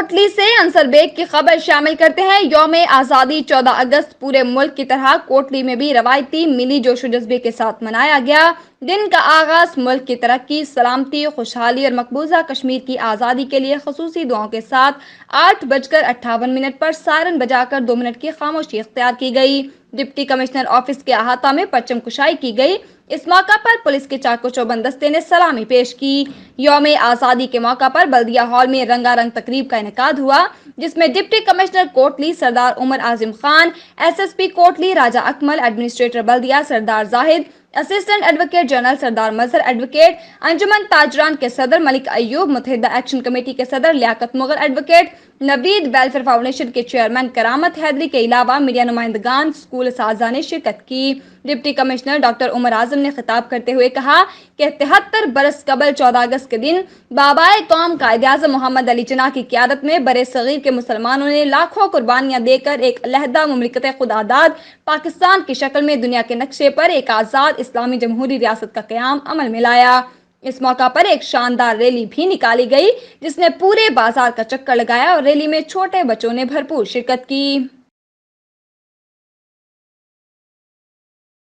کوٹلی سے انصر بیگ کی خبر شامل کرتے ہیں۔ یوم آزادی 14 اگست پورے ملک کی طرح کوٹلی میں بھی روایتی ملی جوش و جذبے کے ساتھ منایا گیا۔ دن کا آغاز ملک کی ترقی، سلامتی، خوشحالی اور مقبوضہ کشمیر کی آزادی کے لیے خصوصی دعاؤں کے ساتھ 8:58 پر سائرن بجا کر 2 منٹ کی خاموشی اختیار کی گئی۔ ڈپٹی کمشنر آفس کے احاطہ میں پرچم کشائی کی گئی۔ اس موقع پر پولیس کے چاق و چوبند دستے نے سلامی پیش کی۔ یوم آزادی کے موقع پر بلدیہ ہال میں رنگا رنگ تقریب کا انعقاد ہوا، جس میں deputy commissioner Kotli Sardar Umar Azam Khan, S S P Kotli Raja Akmal, administrator بلدیہ سردار زاہد، اسسٹنٹ ایڈوکیٹ جنرل سردار مظہر، ایڈوکیٹ انجمن تاجران کے صدر ملک ایوب، متحدہ ایکشن کمیٹی کے صدر لیاقت مغل، ایڈوکیٹ نوید ویلفیئر فاؤنڈیشن کے چیئرمین کرامت حیدری کے علاوہ میڈیا نمائندگان، اسکول اساتذہ نے شرکت کی۔ ڈپٹی کمشنر ڈاکٹر عمر اعظم نے خطاب کرتے ہوئے کہا کہ 73 برس قبل 14 اگست کے دن بابائے قوم قائد اعظم محمد علی جناح کی قیادت میں برِ صغیر کے مسلمانوں نے لاکھوں قربانیاں دے کر ایک علیحدہ مملکت خودآزاد پاکستان کی شکل میں دنیا کے نقشے پر ایک آزاد اسلامی جمہوری ریاست کا قیام عمل میں لایا۔ اس موقع پر ایک شاندار ریلی بھی نکالی گئی، جس نے پورے بازار کا چکر لگایا اور ریلی میں چھوٹے بچوں نے بھرپور شرکت کی۔